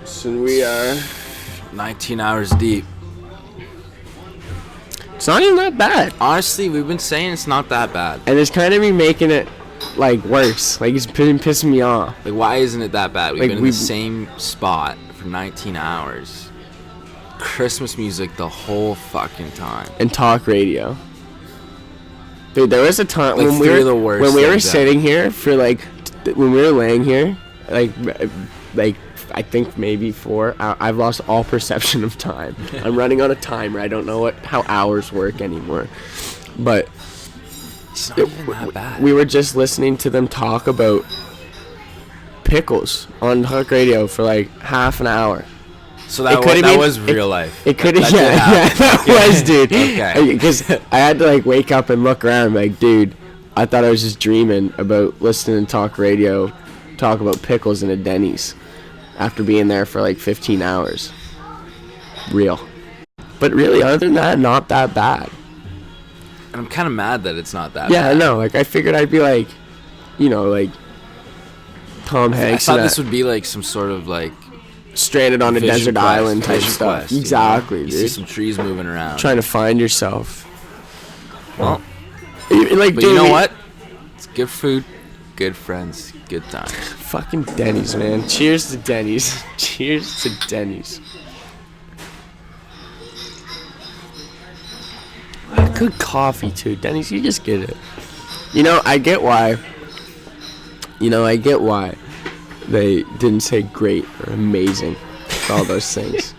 So we are 19 hours deep. It's not even that bad. Honestly, we've been saying it's not that bad. And it's kind of me making it, like, worse. Like, it's been pissing me off. Like, why isn't it that bad? We've Like, been in the same spot for 19 hours. Christmas music the whole fucking time. And talk radio. Dude, there was a time Like, when we were ever. sitting here for, like, when we were laying here, like I think maybe 4 hours, I've lost all perception of time. I'm running on a timer. I don't know how hours work anymore. But It's not even that bad. we were just listening to them talk about pickles on talk radio for like half an hour. So that was real life. It could have, that was, dude. Okay. Because I had to, like, wake up and look around, like, dude, I thought I was just dreaming about listening to talk radio, talk about pickles in a Denny's after being there for like 15 hours. Real. But really, other than that, not that bad. And I'm kind of mad that it's not that bad. Yeah, I know. Like, I figured I'd be like, you know, like Tom Hanks. I thought this would be like some sort of like stranded on a desert island type stuff. Exactly, dude. You see some trees moving around. Trying to find yourself. Well, like, but you know what? It's good food, good friends, good times. Fucking Denny's, man. Cheers to Denny's. Cheers to Denny's. Good coffee, too. Denny's, you just get it. You know, I get why they didn't say great or amazing for all those things.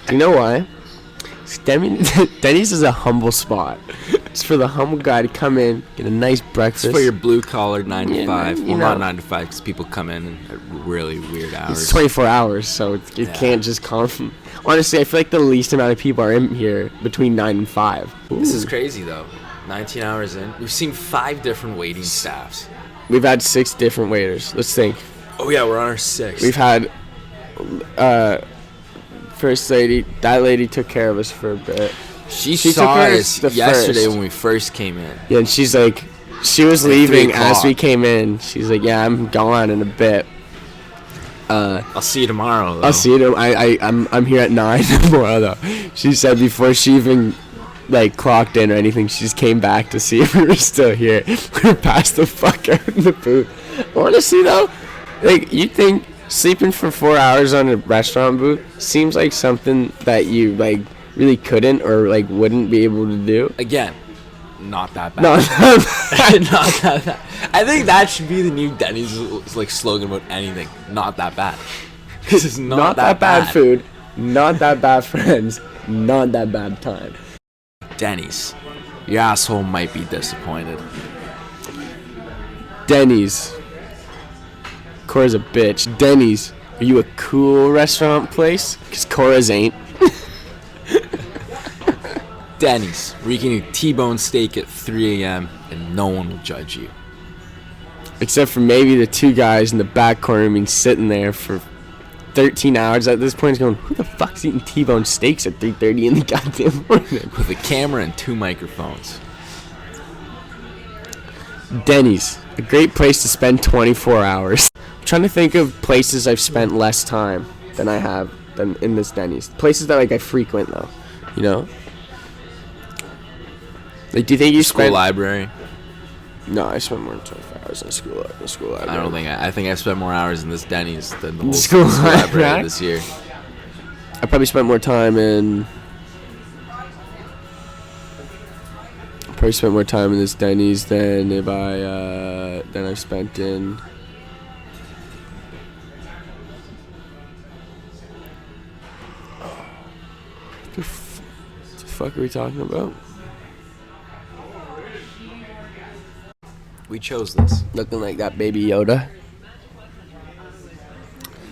Do you know why? Denny's is a humble spot. It's for the humble guy to come in, get a nice breakfast. It's for your blue-collar 9 to 5. Well, know, not 9 to 5 because people come in at really weird hours. It's 24 hours, so it can't just come from... Honestly, I feel like the least amount of people are in here between 9 and 5. Ooh. This is crazy, though. 19 hours in. We've seen 5 different waiting staffs. We've had 6 different waiters. Let's think. Oh, yeah, we're on our 6th. We've had... First lady, that lady took care of us for a bit. She saw us yesterday when we first came in. Yeah, and she's like, she was leaving as we came in. She's like, yeah, I'm gone in a bit. I'll see you tomorrow, though. I'll see you. I'm here at 9 tomorrow, though. She said before she even, like, clocked in or anything, she just came back to see if we were still here. We were passed the fuck out in the booth. Honestly, though, like, you think sleeping for 4 hours on a restaurant booth seems like something that you, like, really couldn't or, like, wouldn't be able to do? Again, not that bad. No, not that bad. I think that should be the new Denny's, like, slogan about anything. Not that bad. This is not that bad food, not that bad friends, not that bad time. Denny's, your asshole might be disappointed. Denny's. Cora's a bitch. Denny's, are you a cool restaurant place? Because Cora's ain't. Denny's, where you can eat T-bone steak at 3 a.m. and no one will judge you. Except for maybe the 2 guys in the back corner being sitting there for 13 hours at this point going, who the fuck's eating T-bone steaks at 3:30 in the goddamn morning? With a camera and 2 microphones. Denny's, a great place to spend 24 hours. I'm trying to think of places I've spent less time than I have than in this Denny's. Places that, like, I frequent, though, you know? Like, do you think you School library? No, I spent more than 25 hours in the school library. I don't think I think I spent more hours in this Denny's than the whole school library this year. I probably spent more time in... Probably spent more time in this Denny's than if than I've spent in... What the fuck are we talking about? We chose this. Looking like that Baby Yoda.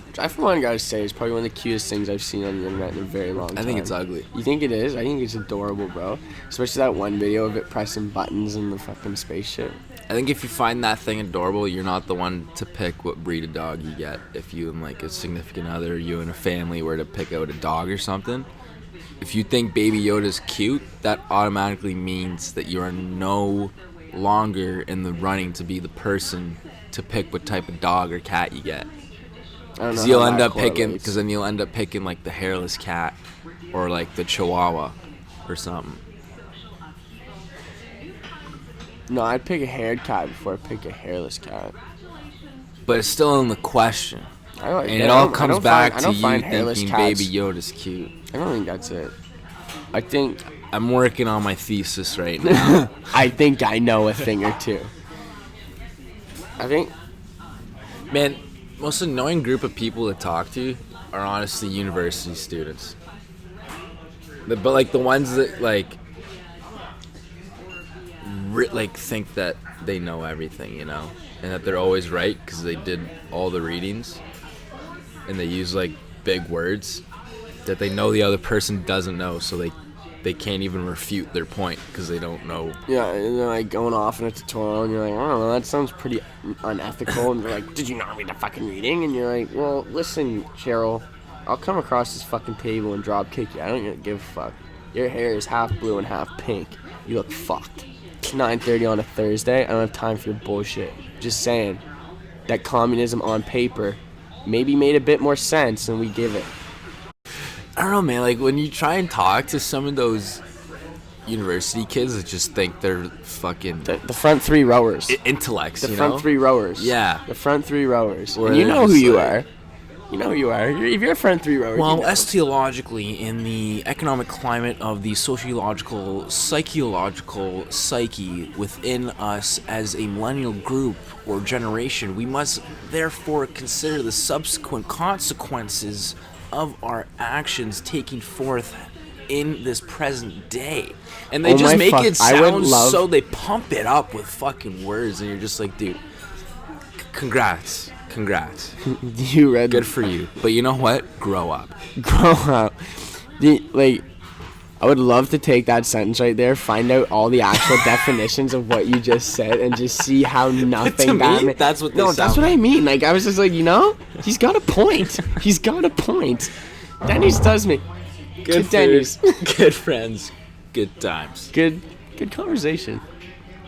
Which I, for one, gotta say, is probably one of the cutest things I've seen on the internet in a very long time. I think it's ugly. You think it is? I think it's adorable, bro. Especially that one video of it pressing buttons in the fucking spaceship. I think if you find that thing adorable, you're not the one to pick what breed of dog you get. If you and, like, a significant other, you and a family were to pick out a dog or something, if you think Baby Yoda's cute, that automatically means that you are no longer in the running to be the person to pick what type of dog or cat you get. I don't know. Because you'll how end that up picking. correlates. Because then you'll end up picking like the hairless cat, or like the Chihuahua, or something. No, I'd pick a haired cat before I pick a hairless cat. But it's still in the question. And it all comes back to you thinking Baby Yoda's cute. I don't think that's it. I think I'm working on my thesis right now. I think I know a thing or two. I think, Man, most annoying group of people to talk to are honestly university students. But like the ones that like think that they know everything, you know, and that they're always right because they did all the readings, and they use like big words that they know the other person doesn't know, so they can't even refute their point because they don't know. yeah, and they're like going off in a tutorial, and you're like, I don't know, that sounds pretty unethical. And they're like, did you not read the fucking reading? And you're like, well, listen, Cheryl, I'll come across this fucking table and drop kick you. I don't give a fuck. Your hair is half blue and half pink. You look fucked. It's 9:30 on a Thursday. I don't have time for your bullshit. Just saying that communism on paper maybe made a bit more sense than we give it. I don't know, man. Like when you try and talk to some of those university kids that just think they're fucking The front three rowers. intellects, The you front know? three rowers. Yeah. The front three rowers. Where And you they're know who just you like- are. You know who you are. If you're a front three rower, Well, you know. etiologically, in the economic climate of the sociological, psychological psyche within us as a millennial group or generation, we must therefore consider the subsequent consequences of our actions taking forth in this present day. And they Oh just my make fuck, it I would sound love- so, they pump it up with fucking words, and you're just like, dude, congrats. You read Good for you. But you know what? Grow up. grow up. I would love to take that sentence right there, find out all the actual definitions of what you just said, and just see how nothing To me, that meant. that's what they No, that's sound what I mean. Like, I was just like, you know, he's got a point. He's got a point. Denny's does me. Good Denny's. Good friends. Good times. Good conversation.